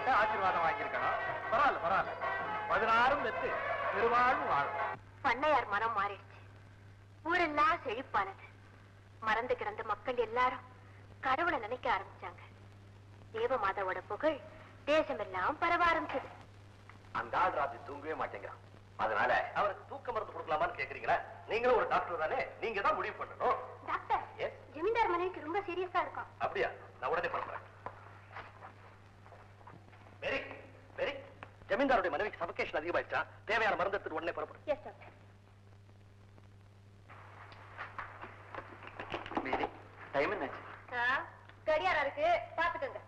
கிட்ட ஆசீர்வாதம் வாங்கியிருக்கணும். பரவாயில்ல பரவாயில்ல, 16 வெத்து பெருவாழ்வு வாழும். பண்ணையார் மனம் மாறிடுச்சு, ஊரெல்லாம் செழிப்பானது. மறந்து கிடந்த மக்கள் எல்லாரும் கடவுளை நினைக்க ஆரம்பிச்சாங்க. தேவமாதாவோட புகழ் தேசமெல்லாம் பரவ ஆரம்பிச்சது. அந்த ஆள் ராத்திரி தூங்கவே மாட்டேங்கிறான். அதனால அவருக்கு தூக்க மருந்து கொடுக்கலாமான்னு கேக்குறீங்களா? நீங்களும் ஒரு டாக்டர் தானே, நீங்க தான் முடிவு பண்ணணும். டாக்டர், ஜமீன்தார் மனைவிக்கு ரொம்ப சீரியஸா இருக்கும். அப்படியா? நான் உடனே பண்றேன். மேரி, மேரி, ஜமீன்தாருடைய மனைவிக்கு சபகேஷன் அதிகமாயிடுச்சா? தேவையான மருந்து எடுத்துட்டு உடனே புறப்படும். Yes doctor. மேரி, டைம் என்னாச்சு? கடியாரா இருக்கு, பாத்துக்கங்க.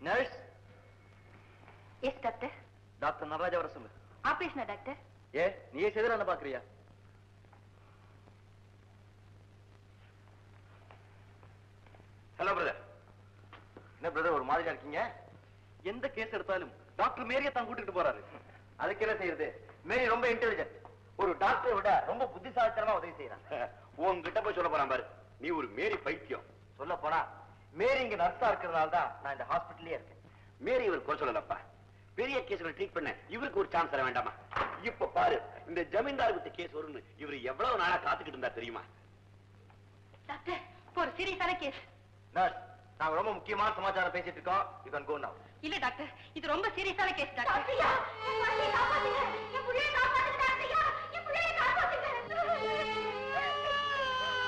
Nurse. Yes doctor. Doctor Nataraja வர சொல்லு. ஆபரேஷனா டாக்டர்? ஏ, நீயே செய்தா பாக்குறியா? Hello brother. என்ன பிரதர் ஒரு மாதிரியா இருக்கீங்க? எந்த கேஸ் எடுத்தாலும் டாக்டர் மேரியை தான் கூட்டிட்டு போறாரு. அதுக்கு என்ன செய்யறது? மேரி ரொம்ப இன்டெலிஜென்ட். ஒரு டாக்டரை விட ரொம்ப புத்திசாலித்தனமா உதவி செய்யறான். உங்ககிட்ட போய் சொல்ல போறான் பாரு, நீ ஒரு மேரி பைத்தியம். சொல்ல போனா மேரி இங்க நர்ஸா இருக்கிறதுனால தான் நான் இந்த ஹாஸ்பிட்டல்லே இருக்கேன். மேரி இவர் குறை சொல்லலப்பா. பெரிய கேஸ்களை ட்ரீட் பண்ண இவருக்கு ஒரு சான்ஸ் தர வேண்டாமா? இப்ப பாரு, இந்த ஜமீன்தார் விட்டு கேஸ் வரும்னு இவர் எவ்வளவு நாளா காத்துக்கிட்டு இருந்தா தெரியுமா? டாக்டர், ஒரு சீரியஸான கேஸ். நர்ஸ், நாங்க ரொம்ப முக்கியமான சமாச்சாரம் பேசிட்டு இருக்கோம். யூ கேன் கோ நவ. இல்ல டாக்டர், இது ரொம்ப சீரியஸான கேஸ் டாக்டர். டாக்டர், என் குழந்தையை காப்பாத்துங்க. என் புள்ளையை காப்பாத்துங்க டாக்டர். என் புள்ளையை காப்பாத்துங்க.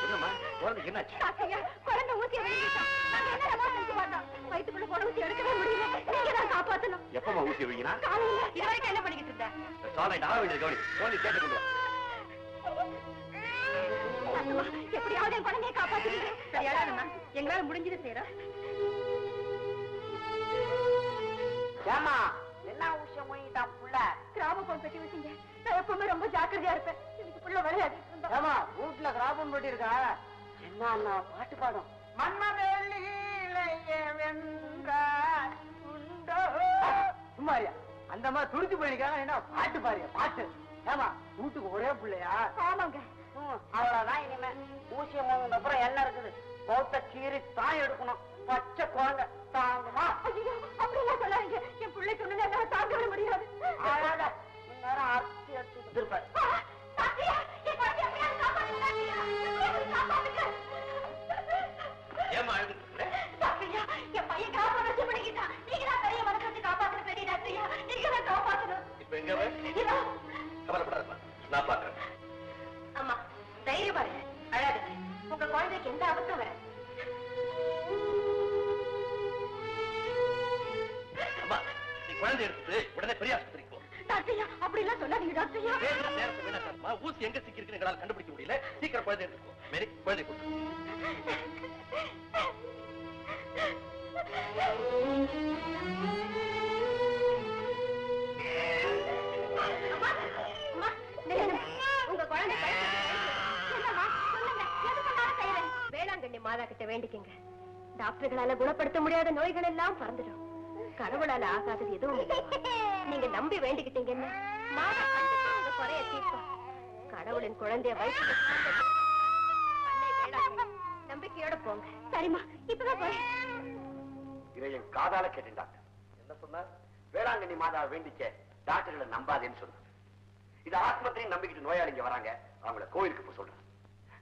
என்னம்மா, குழந்தைக்கு என்னாச்சு? டாக்டர், குழந்தை ஊசி எடுத்துட்டான். நாங்க என்னமா செஞ்சு பார்த்தோம். வயித்துக்குள்ள போன ஊசி எடுக்கவே முடியல. நீங்க தான் காப்பாத்தணும். எப்பமா ஊசி வைக்கினா? காலையில. இது வரைக்கும் என்ன பண்ணிக்கிட்டு இருந்த? சாலை நான் வேண்டிய கவனி. குழந்தை கேட்டு கொண்டு வா. எப்படியாவது என் குழந்தையை காப்பாத்துறீங்க. தயாரானமா? எங்களால முடிஞ்சது செய்யறோம். ஏமா என்ன விஷயம் வாங்கிட்டான் புள்ள? கிராமம் பெட்டி வச்சீங்க. நான் எப்பவுமே ரொம்ப ஜாக்கிரதையா இருப்பேன். எனக்கு புள்ள விளையாடிட்டு இருந்தா. ஏமா வீட்டுல கிராமம் பெட்டி இருக்கா? என்ன பாட்டு பாடும்? மன்மதேலியே வென்றார் உண்டோ. சும்மாரியா, அந்த மாதிரி துடிச்சு போயிருக்காங்க. என்ன பாட்டு பாரியா பாட்டு? ஏமா வீட்டுக்கு ஒரே பிள்ளையா? ஆமாங்க. அவ்வளவுதான். இனிமே ஊசியம் வாங்கின அப்புறம் என்ன இருக்குது? பௌத்த கீரி தான் எடுக்கணும். பச்சை குழந்தை தாங்குமா? அப்படிலாம் சொல்லாதீங்க. என் பிள்ளைக்கு ஒண்ணு என்னால தாங்கவே முடியாது. அழாத, இந்நேரம் அரிசி எடுத்துட்டு இருப்பேன். ஏமா அழுதுட்டு? என் பையன் காப்பாற்ற பண்ணிக்கிட்டான். நீங்க தான் பெரிய மனசு வச்சு காப்பாற்ற பெரிய டாக்டரியா. நீங்க தான் காப்பாற்றணும். இப்ப எங்க கவலைப்படாதப்பா, நான் பாக்குறேன். அம்மா தைரியம் பாருங்க, அழாதீங்க. உங்க குழந்தைக்கு எந்த ஆபத்தும் வராது. அம்மா, நீ குழந்தை எடுத்துட்டு உடனே பெரிய ஆஸ்பத்திரிக்கு போ. டாக்டரியா, அப்படி எல்லாம் சொல்லாதீங்க டாக்டரியா. நேரத்தை வேணாமா? ஊசி எங்க சிக்கிருக்கு எங்களால் கண்டுபிடிக்க முடியல. சீக்கிரம் குழந்தை எடுத்துக்கோ. மேரி, குழந்தை கொடுத்து. உங்க குழந்தை வேளாங்கண்ணி மாதா கிட்ட வேண்டிக்கங்க. டாக்டர்களால குணப்படுத்த முடியாத நோய்கள் எல்லாம் பறந்துடும். கடவுளால ஆகாதது எதுவும் இல்லை. நீங்க நம்பி வேண்டிக்கிட்டீங்கன்னு மாதா கண்டிப்பா உங்க குறைய தீர்ப்பா. கடவுளின் குழந்தைய வயிற்று நம்பிக்கையோட போங்க. சரிம்மா, இப்பதான் போய். இதை என் காதால கேட்டேன் டாக்டர். என்ன சொன்னார்? வேளாங்கண்ணி மாதா வேண்டிக்க டாக்டர்களை நம்பாதேன்னு சொன்னார். இது ஆஸ்பத்திரியும் நம்பிக்கிட்டு நோயாளிங்க வராங்க, அவங்கள கோயிலுக்கு போய் சொல்றேன்.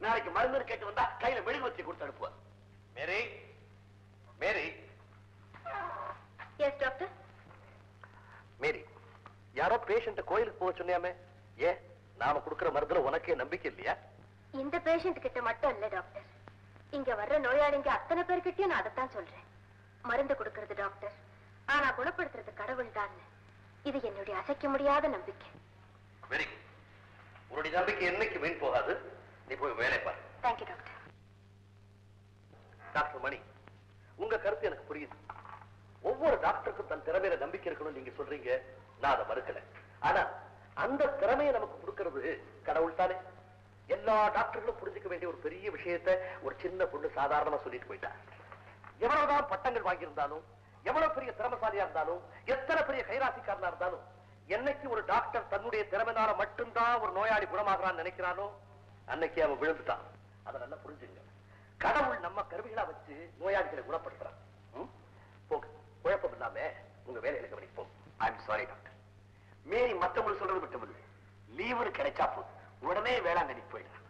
நாளைக்கு மருந்து கேட்டு வந்தா கையில மெழுகுவர்த்தி கொடுத்து அனுப்புவார். மேரி, மேரி. Yes doctor. மேரி, யாரோ பேஷண்ட கோயிலுக்கு போக சொன்னியாமே, ஏன் நாம கொடுக்கிற மருந்துல உனக்கே நம்பிக்கை இல்லையா? இந்த பேஷண்ட் கிட்ட மட்டும் இல்ல டாக்டர், இங்க வர்ற நோயாளிங்க அத்தனை பேர்கிட்டயும் நான் அதைத்தான் சொல்றேன். மருந்து கொடுக்கறது டாக்டர், ஆனா குணப்படுத்துறது கடவுள் தான். இது என்னுடைய அசைக்க முடியாத நம்பிக்கை. Very good. உன்னுடைய நம்பிக்கை என்னைக்கு வீண் போகாது. நீ போய் வேலை பாரு. Thank you doctor. டாக்டர் மணி, உங்க கருத்து எனக்கு புரியுது. ஒவ்வொரு டாக்டருக்கும் தன் திறமையில நம்பிக்கை இருக்கணும் நீங்க சொல்றீங்க, நான் அதை மறுக்கல. ஆனா அந்த திறமையை நமக்கு கொடுக்கிறது கடவுள் தானே. எல்லா டாக்டர்களும் புரிஞ்சுக்க வேண்டிய ஒரு பெரிய விஷயத்தை ஒரு சின்ன பொண்ணு சாதாரணமா சொல்லிட்டு போயிட்டா. எவ்வளவுதான் பட்டங்கள் வாங்கியிருந்தாலும், எவ்வளவு பெரிய திறமைசாலியா இருந்தாலும், எத்தனை பெரிய கைராசிக்காரனா இருந்தாலும், என்னைக்கு ஒரு டாக்டர் தன்னுடைய திறமைனால மட்டும்தான் ஒரு நோயாளி குணமாகறான்னு நினைக்கிறானோ அன்னைக்கு அவன் விழுந்துட்டான். அதை நல்லா புரிஞ்சுங்க. கடவுள் நம்ம கருவிகளா வச்சு நோயாளிகளை குணப்படுத்துறான். போங்க, குழப்பம் இல்லாம உங்க வேலையில கவனிப்போம். I'm sorry doctor. மேரி மத்தவங்களுக்கு சொல்றது மட்டுமில்லை, லீவு கிடைச்சா போதும் உடனே வேளாங்கண்ணி போயிடலாம்.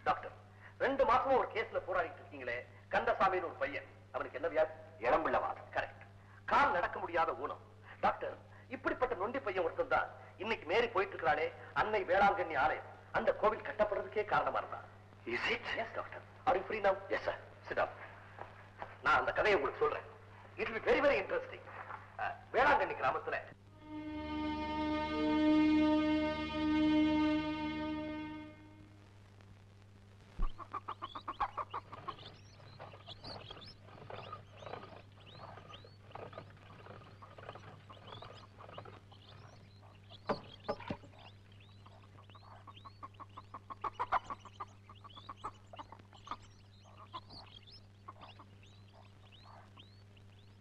டாக்டர், 2 மாசமா ஒரு கேஸ்ல போராடிட்டு இருக்கீங்களே, கந்தசாமின்னு ஒரு பையன், அவனுக்கு என்ன வியாதி? இளம்பிள்ளவாதம். கரெக்ட். கால் நடக்க முடியாத ஊனம். டாக்டர், இப்படிப்பட்ட நொண்டி பையன் ஒருத்தன் தான் இன்னைக்கு மேரி போயிட்டு இருக்கிறாளே அன்னை வேளாங்கண்ணி ஆலயம், அந்த கோவில் கட்டப்படுறதுக்கே காரணமா இருந்தான். Is it? Yes doctor. Are you free now? Yes sir. Sit down. நான் அந்த கதையை உங்களுக்கு சொல்றேன். It will be very very interesting. Velankanni கிராமத்துல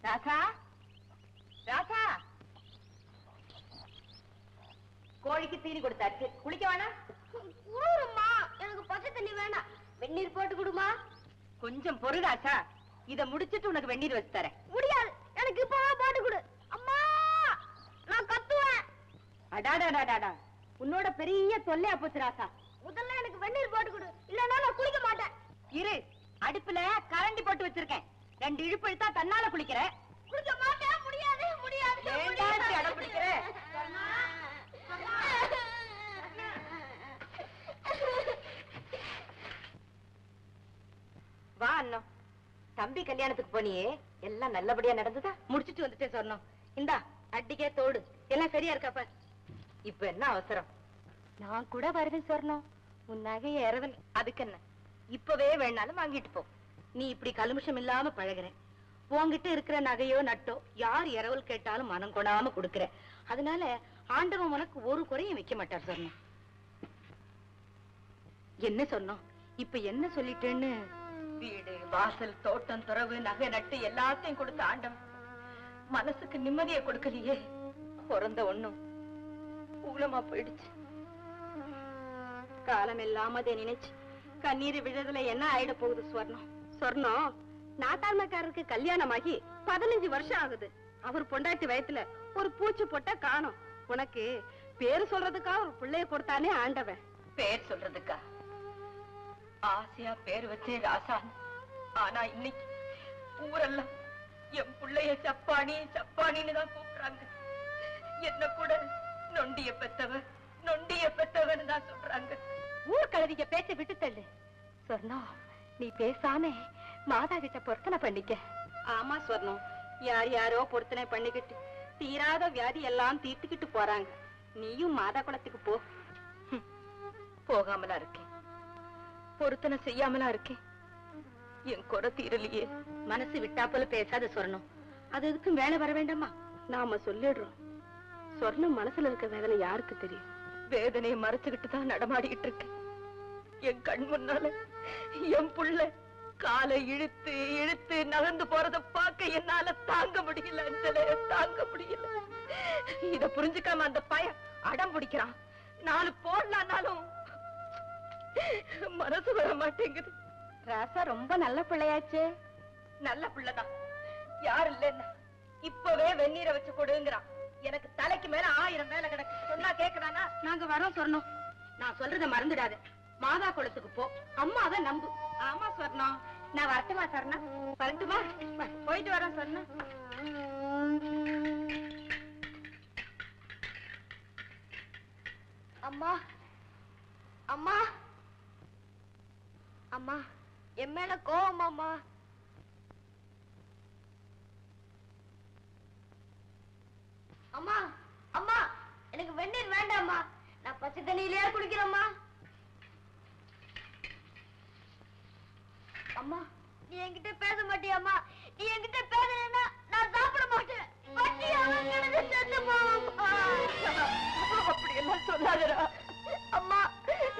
ராசா, ராசா, கோழிக்கு தீனி கொடுத்தாச்சு, குளிக்க வேணாம்? குளிருமா, எனக்கு பச்சை தண்ணி வேணாம், வெந்நீர் போட்டு கொடுமா. கொஞ்சம் பொறு ராசா, இத முடிச்சிட்டு உனக்கு வெந்நீர் வச்சு தரேன். முடியாது, எனக்கு இப்பதான் போட்டு கொடு. அம்மா, நான் கத்துவேன். அடாடாடாடா, உன்னோட பெரிய தொல்லையா போச்சு ராசா. முதல்ல எனக்கு வெந்நீர் போட்டு கொடு, இல்லன்னா நான் குளிக்க மாட்டேன். இரு, அடுப்புல கரண்டி போட்டு வச்சிருக்கேன், 2 இழுப்பு இழுத்தா தன்னால குளிக்கிற. குளிக்க மாட்டேன், முடியாது முடியாது. ஏன்டா இப்படி அடம் பிடிக்கிற? வா அண்ணன், தம்பி கல்யாணத்துக்கு போனியே, எல்லாம் நல்லபடியா நடந்ததா? முடிச்சிட்டு வந்துட்டேன் சொன்னோம். இந்தா அட்டிக்கே தோடு, எல்லாம் சரியா இருக்காப்ப? இப்ப என்ன அவசரம்? நான் கூட வருவேன் சொன்னோம், உன் நகையை இரவல். அதுக்கு என்ன, இப்பவே வேணாலும் வாங்கிட்டு போ. நீ இப்படி கலுமிஷம் இல்லாம பழகுற, உன்கிட்ட இருக்கிற நகையோ நட்டோ யார் இரவல் கேட்டாலும் மனம் கொடாம கொடுக்கற. அதனால ஆண்டவன் உனக்கு ஒரு குறையும் வைக்க மாட்டார் சொன்னோம். என்ன சொன்னோம்? இப்ப என்ன சொல்லிட்டேன்னு? வீடு வாசல் தோட்டம் துறவு நகை நட்டு எல்லாத்தையும் கொடுத்த ஆண்டவன் மனசுக்கு நிம்மதியை கொடுக்கலையே. பிறந்த ஒண்ணும் ஊலமா போயிடுச்சு. காலம் எல்லாம் அதை நினைச்சு கண்ணீர் விழுதுல என்ன ஆயிட போகுது ஸ்வர்ணம்? சொர்ணம், நாட்டாண்மைக்காரருக்கு கல்யாணமாகி 15 வருஷம் ஆகுது. அவர் பொண்டாட்டி வயத்துல ஒரு பூச்சி போட்டா காணோம். உனக்கு பேரு சொல்றதுக்கா ஒரு பிள்ளைய கொடுத்தானே ஆண்டவன். பேர் சொல்றதுக்கா? ஆசையா பேர் வச்சே ராசான். ஆனா இன்னைக்கு ஊரெல்லாம் என் பிள்ளைய சப்பானி சப்பானின்னு தான் கூப்பிடுறாங்க. என்ன கூட நொண்டிய பெத்தவன்னு தான் சொல்றாங்க. ஊர் கழுதிங்க பேச்ச விட்டு தள்ளு. சொர்ணம், நீ பேசாம மாதா கிட்ட பொருத்தனை பண்ணிக்க. ஆமா சொர்ணம், யார் யாரோ பொருத்தனை பண்ணிக்கிட்டு தீராத வியாதி எல்லாம் தீர்த்துக்கிட்டு போறாங்க. நீயும் மாதா குளத்துக்கு போ. போகாமலா இருக்கேன், பொருத்தனை செய்யாமலா இருக்கேன். என் குறை தீரலையே. மனசு விட்டா போல பேசாத சொர்ணம், அது எதுக்கும் வேலை வர வேண்டாமா? நாம சொல்லிடுறோம். சொர்ணம் மனசுல இருக்க வேதனை யாருக்கு தெரியும்? வேதனையை மறைச்சுக்கிட்டு தான் நடமாடிக்கிட்டு இருக்கேன். என் கண் முன்னால என் புள்ள காலை இழுத்து இழுத்து நகர்ந்து போறத பார்க்க என்னால தாங்க முடியல. அஞ்சலே, தாங்க முடியல. இத புரிஞ்சுக்காம அந்த பையன் அடம் பிடிக்கிறான். 4 போடலான்னாலும் மனசு வர மாட்டேங்குது. ராசா ரொம்ப நல்ல பிள்ளையாச்சே. நல்ல பிள்ளைதான், யாரு இல்லைன்னா இப்பவே வெந்நீரை வச்சு கொடுங்கிறான். எனக்கு தலைக்கு மேல 1000 வேலை கிடக்கு. சொன்னா கேக்குறானா? நாங்க வரோம் சொன்னோம். நான் சொல்றத மறந்துடாத. மாதா குளத்துக்கு போ, அம்மாவை நம்பு. ஆமா சொர்ணம், நான் வரட்டுமா சொர்ணா? வரட்டுமா? போயிட்டு வரேன் சொர்ணா. அம்மா, அம்மா, அம்மா, என் மேல கோவம் அம்மா. அம்மா, அம்மா, எனக்கு வெந்நீர் வேண்டாம்மா, நான் பச்சை தண்ணியிலேயே குடிக்கிறேம்மா. அம்மா, நீ என்கிட்ட பேச மாட்டியாம்மா? நீ என்கிட்ட பேசலன்னா நான் சாப்பிட மாட்டேன். பட்டியால கிடந்து செத்து போவம்மா. அப்படி எல்லாம் சொல்லாதடா அம்மா,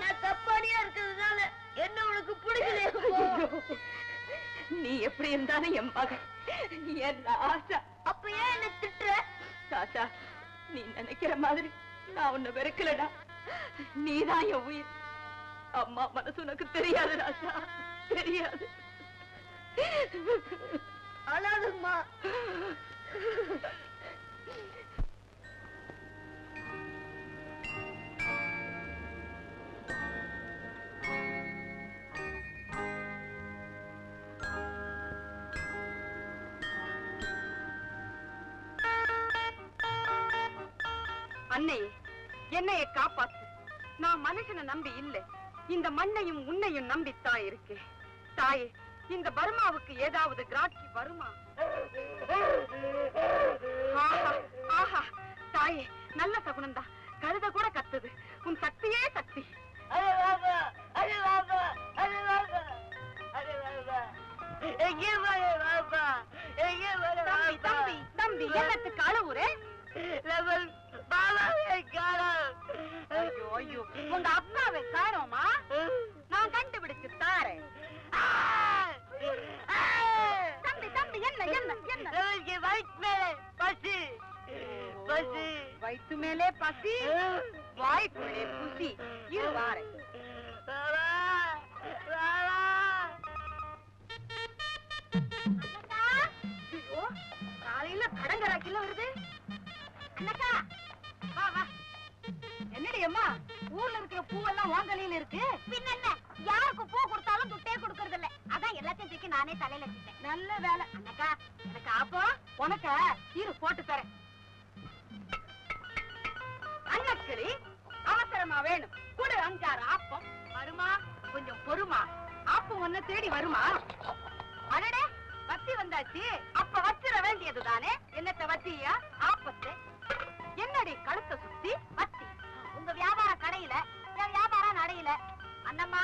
நான் தப்பானியா இருக்கிறதுனால என்ன உனக்கு பிடிக்கலையா? நீ எப்படி இருந்தாலும் என் மகன், என் ராசா. அப்ப ஏன் என்ன திட்டுற? ராசா, நீ நினைக்கிற மாதிரி நான் உன்னை வெறுக்கலடா. நீதான் என் உயிர். அம்மா மனசு உனக்கு தெரியாது ராசா, தெரியாது. அழாதம்மா. அன்னை, என்னைய காப்பாத்து. நான் மனுஷனை நம்பி இல்லை, இந்த மண்ணையும் உன்னையும் நம்பித்தான் இருக்கு. தாயே, இந்த பர்மாவுக்கு ஏதாவது கிராட்சி வருமா? ஆஹா, ஆஹா, தாயே, நல்ல சகுனந்தா. கழுத கூட கத்துது. உன் சக்தியே சக்தி. தம்பி, தம்பி, என்னத்துக்கு அழுவுறே? ஐயோ, ஐயோ, உங்க அப்பாவை காணோமா? நான் கண்டுபிடிச்சு தாரேன். தம்பி, தம்பி, என்ன என்ன என்ன? வயிற்று மேலே பசி, வாய்க்குள்ளே குசி. இரு வாரேன். காலையில கடங்கராக்கில வருது. அண்ணக்கா, வா வா. என்னடி அம்மா, ஊர்ல இருக்கிற பூவெல்லாம் வாங்கலையில இருக்கு. பின்ன என்ன, யாருக்கு பூ கொடுத்தாலும் துட்டே கொடுக்கறது இல்ல. அதான் எல்லாத்தையும் தூக்கி நானே தலையில வச்சுட்டேன். நல்ல வேலை. அண்ணக்கா, எனக்கு ஆப்போ உனக்க இரு போட்டு தரேன். அண்ணக்கிளி, அவசரமா வேணும். குடு 5-6 ஆப்பம். வருமா? கொஞ்சம் பொறுமா. ஆப்பம் ஒன்ன தேடி வருமா? அடடே, வத்தி வந்தாச்சு. அப்ப வச்சிட வேண்டியதுதானே. என்னத்த வத்தியா? ஆப்பத்தை. என்னடி கழுத்தை சுத்தி வத்தி? உங்க வியாபாரம் கடையில, என் வியாபாரம் நடையில. அண்ணம்மா,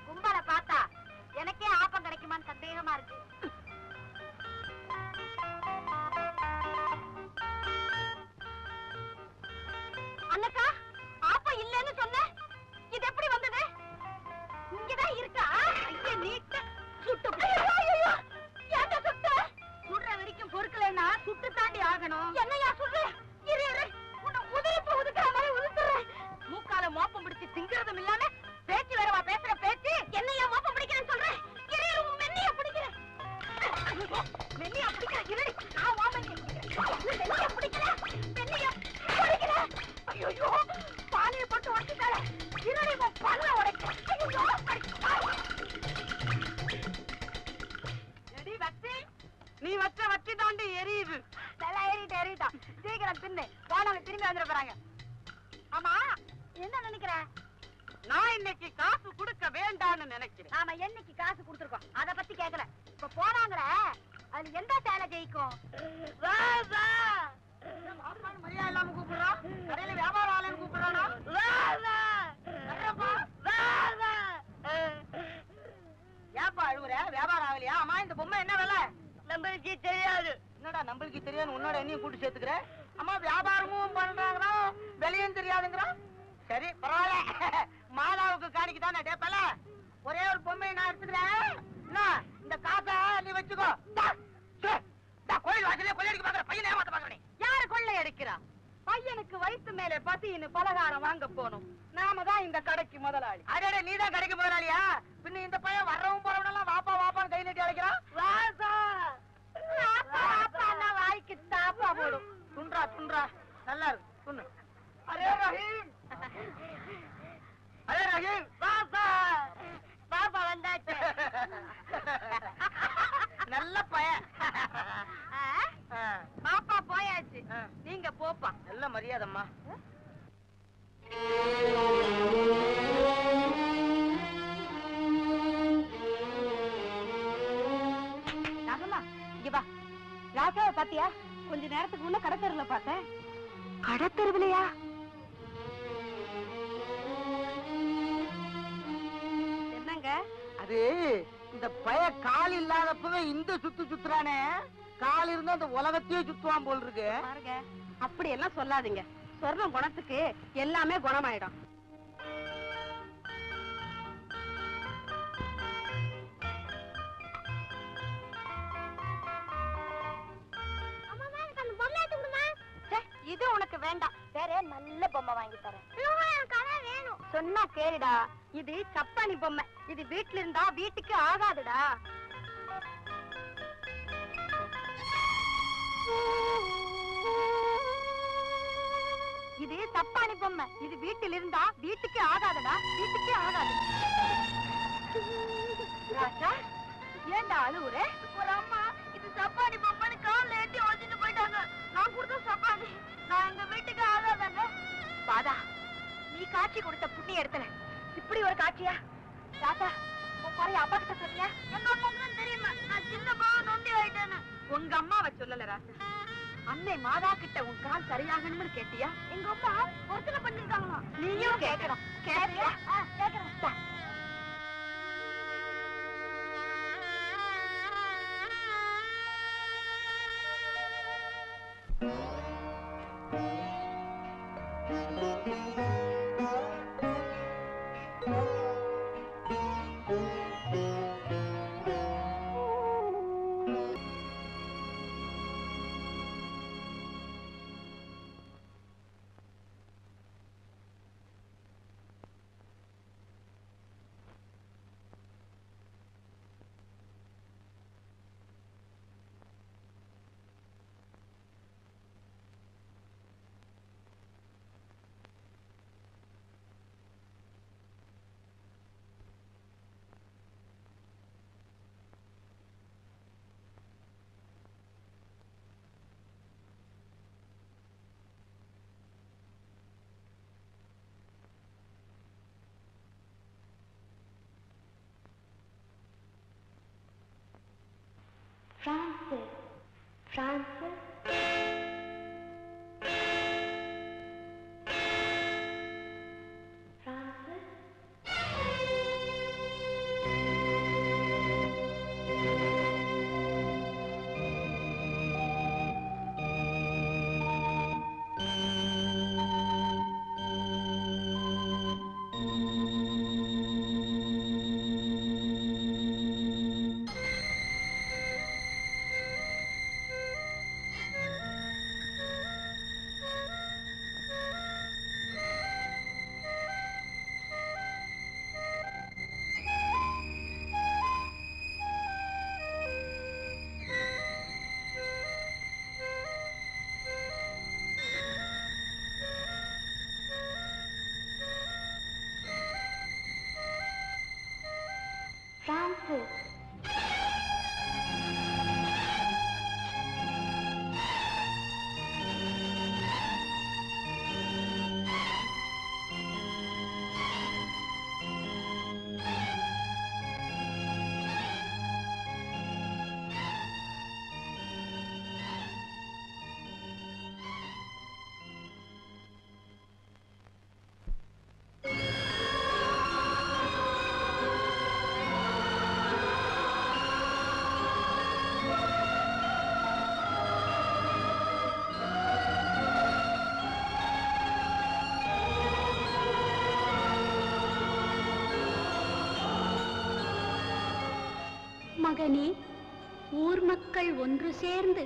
கும்பலை பார்த்தா எனக்கே ஆப்பம் கிடைக்குமான்னு சந்தேகமா இருக்கு. அண்ணக்கா, ஆப்பம் இல்லன்னு சொன்ன, இது எப்படி வந்தது? இங்கதான் இருக்கா? ஐயா, நீட்ட சுட்டு. ஏன்டா சுட்ட? சுடுற வரைக்கும் பொறுக்கலைன்னா சுட்டு தாண்டி ஆகணும். என்னையா சொல்ற? இரு இரு, உன்னை உதிரிப்பு உதுக்கிற மாதிரி உதுக்குறேன். மூக்கால மோப்பம் பிடிச்சு திங்கிறதும் இல்லாம பேச்சு வேறவா பேசுற பேச்சு? என்னையா மோப்பம் பிடிக்கிறேன்னு சொல்றேன்? இரு இரு, உன் மென்னிய பிடிக்கிறேன். மென்னியா பிடிக்கிற இருடி. நான் வாமன் மென்னிய பிடிக்கிறேன், மென்னிய பிடிக்கிறேன். ஐயோ, பானையை போட்டு உடச்சிட்டால. இருடி, உன் பல்ல உடைக்க. எடி வச்சி, நீ வச்ச வச்சி தாண்டி எரியுது. நல்லா ஏறிட்டான். சீக்கிரம் தின்னு, போனவங்க திரும்பி வந்துட போறாங்க. ஆமா, என்ன நினைக்கிற? நான் இன்னைக்கு காசு கொடுக்க வேண்டான்னு நினைக்கிறேன். நாம என்னைக்கு காசு கொடுத்துருக்கோம், அத பத்தி கேக்கல. இப்ப போறாங்களே, அதுல எந்த சேலை ஜெயிக்கும்? மரியாதை இல்லாம கூப்பிடுறான். கடையில வியாபாரம் ஆளுன்னு கூப்பிடுறானா? ஏப்பா அழுவுற? வியாபாரம் ஆகலையா? அம்மா, இந்த பொம்மை என்ன விலை? நம்மளுக்கு தெரியாது. என்னடா நம்மளுக்கு தெரியாது, உன்னோட என்னையும் கூட்டு சேர்த்துக்கிற? அம்மா, வியாபாரமும் பண்றாங்களா, விலையும் தெரியாதுங்கிறான். சரி, பரவாயில்ல. மாலாவுக்கு காணிக்கு தானே டேப்பல. ஒரே ஒரு பொம்மையை நான் எடுத்துக்கிறேன். என்ன, இந்த காசை நீ வச்சுக்கோ. கோயில் வாசலே கொள்ளையடிக்க பாக்குற பையனை ஏமாத்த பாக்குற. யாரு கொள்ளை அடிக்கிறா? பையனுக்கு வயிற்று மேல பசின்னு பலகாரம் வாங்க போனோம். நாம தான் இந்த கடைக்கு முதலாளி. அடே, நீ தான் கடைக்கு முதலாளியா? பின்ன இந்த பையன் வர்றவும் போறவனெல்லாம் வாப்பா வாப்பான்னு கை நீட்டி அழைக்கிறான். வாய்க்கு தாப்பா போடும். துன்றா துன்றா, நல்லா இருக்கு, துண்ணு. அரே ரஹீம், அரே ரஹீம், பாப்பா பாப்பா வந்தாச்சு. நல்ல பையன். பாப்பா போயாச்சு, நீங்க போப்பா. நல்ல மரியாதைம்மா. ராகம்மா, இங்க வா. ராசாவை பாத்தியா? கொஞ்ச நேரத்துக்கு முன்ன கடத்தெருவுல பார்த்தேன். கடத்தெருவிலையா? என்னங்க? அது இந்த பய கால் இல்லாதப்பவே இந்த சுத்துறானே, கால் இருந்தா அந்த உலகத்தையே சுத்துவான் போல் இருக்கு. பாருங்க, அப்படி எல்லாம் சொல்லாதீங்க. சொர்ணம் குணத்துக்கு எல்லாமே குணமாயிடும். இது உனக்கு வேண்டாம், வேற நல்ல பொம்மை வாங்கி தரேன். சொன்னா கேளுடா, இது சப்பானி பொம்மை. இது வீட்டுல இருந்தா வீட்டுக்கு ஆகாதுடா. பொம்மை. இது வீட்டில் இருந்தா வீட்டுக்கே ஆகாதடா, வீட்டுக்கே ஆகாது. ராஜா, ஏண்டா அழுவுற? ஒரு அம்மா இது சப்பானி பொம்மைன்னு கால்ல ஏத்தி வச்சுட்டு போயிட்டாங்க. நான் கொடுத்த சப்பானி நான் எங்க வீட்டுக்கு ஆகாதாங்க. பாதா, நீ காட்சி கொடுத்த புண்ணிய இடத்துல இப்படி ஒரு காட்சியா? ராஜா, உன் குறைய அப்பா கிட்ட சொல்லியா? எங்க அம்மாவுக்கு தான் தெரியுமா நான் சின்ன பாவம் நொண்டி ஆயிட்டேன்னு. உங்க அம்மாவை சொல்லல ராஜா. அன்னை மாதா கிட்ட உன் கால் சரியாகணும்னு கேட்டியா? எங்க அம்மா ஒருத்தனை பண்ணிருக்காங்களா? நீயும் கேட்கணும். கேட்கியா? கேக்குறேன். Francis, Francis, Francis. Francis. மகனே, ஊர் மக்கள் ஒன்று சேர்ந்து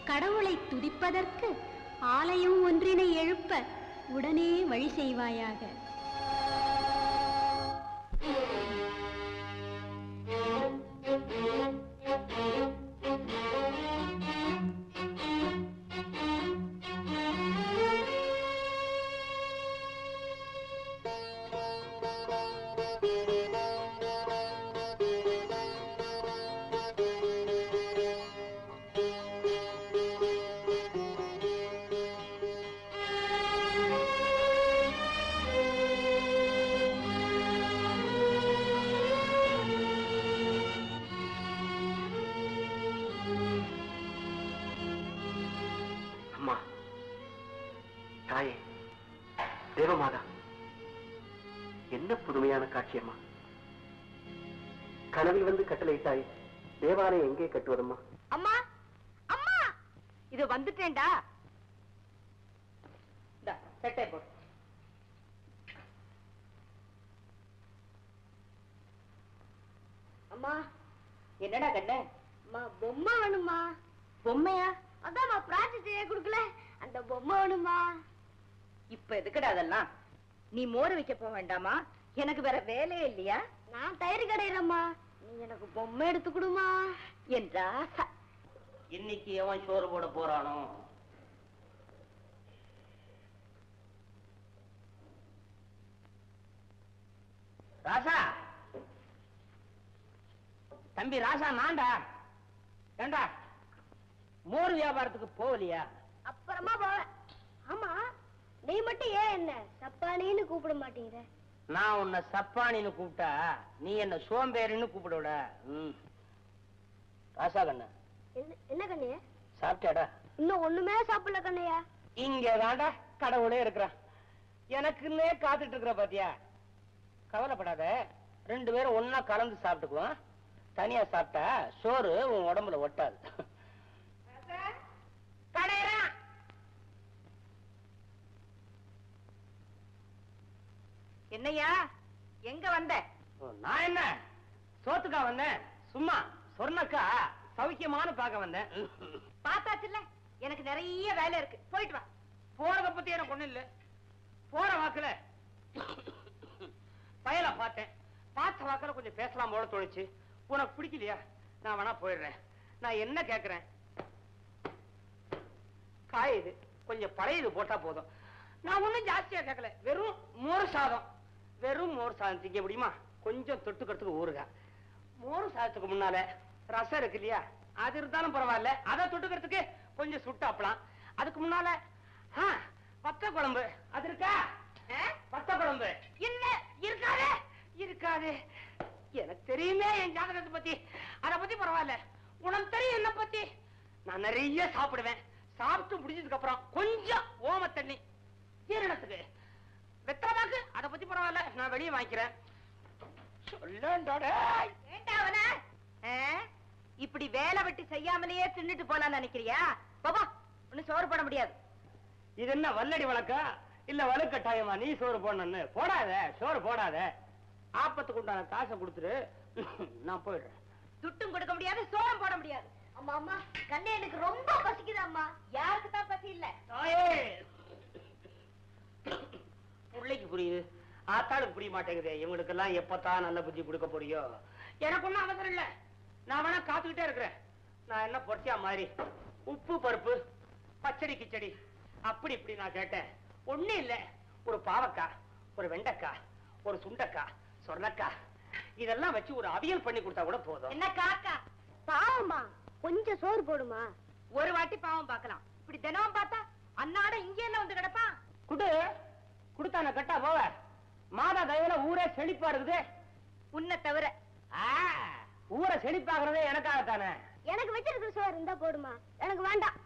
கடவுளை துதிப்பதற்கு ஆலயம் ஒன்றினை எழுப்ப உடனே வழி செய்வாயாக. தாயே, தேவமாதா, என்ன புதுமையான காட்சியம்மா! கனவில் வந்து கட்டளையிட்டாய், தேவாலயம் எங்கே கட்டுவதம்மா? அம்மா, அம்மா, இது வந்துட்டேன்டா. சட்டை போடு. அம்மா, என்னடா கண்ண? அம்மா, பொம்மை வேணுமா? பொம்மையா? அதான்மா பிரான்சிஸ் செய்ய கொடுக்கல, அந்த பொம்மை வேணுமா? இப்ப எதுக்குடா அதெல்லாம்? நீ மோர் வைக்க போக வேண்டாமா? எனக்கு வேற வேலையே இல்லையா? நான் தயிர் கடையிறம்மா, நீ எனக்கு பொம்மை எடுத்து கொடுமா என்றா. இன்னைக்கு எவன் சோறு போட போறானோ? ராசா, தம்பி ராசா, நான்டா. ஏண்டா மோர் வியாபாரத்துக்கு போகலையா? அப்புறமா போவேன். ஆமா, நீ மட்டும் ஏன் என்ன சப்பானின்னு கூப்பிட மாட்டேங்கிற? நான் உன்னை சப்பானின்னு கூப்பிட்டா நீ என்ன சோம்பேறின்னு கூப்பிடுவிட. ராசா கண்ணா, என்ன கண்ணையா? சாப்பிட்டாடா? இன்னும் ஒண்ணுமே சாப்பிடல கண்ணையா. இங்க தாண்டா கடவுளே இருக்கிறான். எனக்குன்னே காத்துட்டு இருக்கிற பாத்தியா? கவலைப்படாத, 2 பேரும் ஒன்னா கலந்து சாப்பிட்டுக்குவோம். தனியா சாப்பிட்டா சோறு உன் உடம்புல ஒட்டாது. என்னையா எங்க வந்த? நான் என்ன சோத்துக்கா வந்தேன்? சும்மா சொர்ணக்கா சௌக்கியமான பார்க்க வந்தேன். பார்த்தாச்சுல்ல, எனக்கு நிறைய வேலை இருக்கு, போயிட்டு வா. போறத பத்தி எனக்கு ஒண்ணு இல்ல. போற வாக்குல பயலா பார்த்தேன். பார்த்த வாக்குல கொஞ்சம் பேசலாம் போல தோணுச்சு. உனக்கு பிடிக்கலையா? நான் வேணா போயிடுறேன். நான் என்ன கேக்குறேன், காயுது கொஞ்சம் பழையது போட்டா போதும். நான் ஒண்ணும் ஜாஸ்தியா கேட்கல. வெறும் மோர் சாதம், வெறும் மோர் சாதம் திங்க முடியுமா? கொஞ்சம் தொட்டுக்கிறதுக்கு ஊறுகாய். மோர் சாதத்துக்கு முன்னால ரசம் இருக்கு இல்லையா, அது இருந்தாலும் பரவாயில்ல. அதை தொட்டுக்கிறதுக்கு கொஞ்சம் சுட்டாப்பலாம். அதுக்கு முன்னால வத்த குழம்பு அது இருக்கா? வத்த குழம்பு இல்ல, இருக்காது இருக்காது. எனக்கு தெரியுமே என் ஜாதகத்தை பத்தி. அதை பத்தி பரவாயில்ல, உனக்கு தெரியும் என்ன பத்தி. நான் நிறைய சாப்பிடுவேன். சாப்பிட்டு முடிஞ்சதுக்கு அப்புறம் கொஞ்சம் ஓம தண்ணி ஜீரணத்துக்கு. வெத்தலைபாக்கு அதை பத்தி பரவாயில்ல, நான் வெளியே வாங்கிக்கிறேன். இப்படி வேலை வெட்டி செய்யாமலேயே தின்னுட்டு போலான்னு நினைக்கிறியா? பாபா, ஒண்ணு சோறு போட முடியாது. இது என்ன வல்லடி வழக்கா இல்ல வலுக்கட்டாயமா நீ சோறு போடணும்னு? போடாத, சோறு போடாத. ஆப்பத்துக்கு உண்டான காசை கொடுத்துரு, நான் போயிடுறேன். துட்டும் கொடுக்க முடியாது, சோறும் போட முடியாது. அம்மா அம்மா, கண்ணே எனக்கு ரொம்ப பசிக்குது அம்மா. யாருக்கு தான் பசி இல்ல? பிள்ளைக்கு புரியுது, ஆத்தாளுக்கு புரிய மாட்டேங்குது. இவங்களுக்கு எல்லாம் எப்பத்தான் நல்ல புத்தி கொடுக்க போறியோ? எனக்கு ஒண்ணும் அவசரம் இல்ல, நான் வேணா காத்துக்கிட்டே இருக்கிறேன். நான் என்ன பொட்டியா மாதிரி உப்பு பருப்பு பச்சடி கிச்சடி அப்படி இப்படி நான் கேட்டேன். ஒண்ணு இல்ல, ஒரு பாவக்காய், ஒரு வெண்டைக்காய், ஒரு சுண்டக்காய், சொர்ணக்காய், இதெல்லாம் வச்சு ஒரு அவியல் பண்ணி கொடுத்தா கூட போதும். என்ன காக்கா பாவமா, கொஞ்சம் சோறு போடுமா. ஒரு வாட்டி பாவம் பார்க்கலாம், இப்படி தினமும் பார்த்தா அன்னாட இங்க என்ன வந்து கிடப்பான். குடு குடுத்தான கட்டா போவ. மாதா தயவுல ஊரே செழிப்பா இருக்குது. உன்னை தவிர ஊரை செழிப்பாகிறதே எனக்காகத்தானே. எனக்கு வச்சிருக்கிற சோறு இருந்தா போடுமா, எனக்கு வேண்டாம்.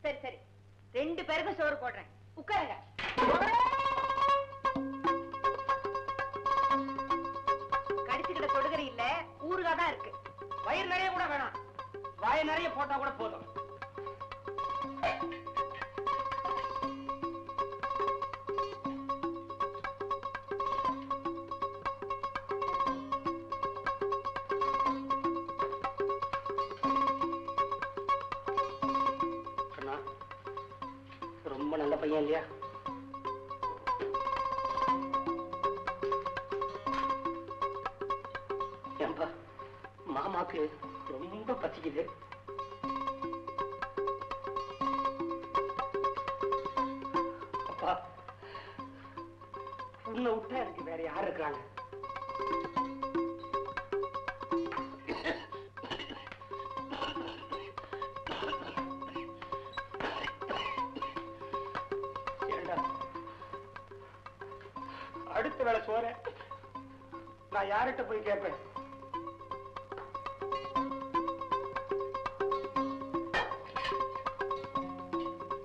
சரி சரி, 2 பேருக்கும் சோறு போடுறேன், உட்காருங்க. கடிச்சுக்கிட்ட தொடுகறி இல்ல, ஊறுகாய் தான் இருக்கு. வயிறு நிறைய கூட வேணாம், வாய நிறைய போட்டா கூட போதும். ரொம்ப நல்ல பையன் இல்லையா? ஏன்பா, மாமாக்கு ரொம்ப பசிக்குது. அப்பா, உன்னை விட்டா எனக்கு வேற யார் இருக்கிறாங்க? அடுத்த வேலை சோற நான் யார்கிட்ட போய் கேட்பேன்?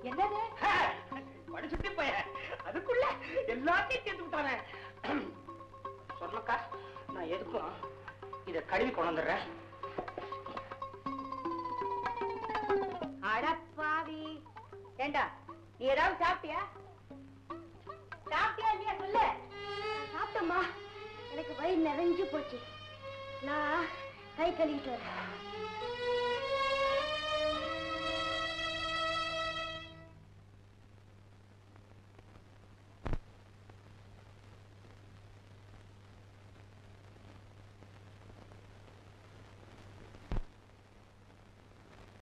என்னது படிச்சுட்டு போய அதுக்குள்ள எல்லாத்தையும் சேர்த்து விட்டானே. சொன்னக்கா, நான் எதுக்கும் இத கழுவி கொண்டு வந்துடுறேன். அடப்பாவி, ஏண்டா நீ ஏதாவது சாப்பிட்டியா? சாப்பிட்டியா இல்லையா சொல்லு. சாப்பிட்டம்மா, எனக்கு வயிறு நிறைஞ்சு போச்சு. நான் கை கழுவிட்டு வரேன்.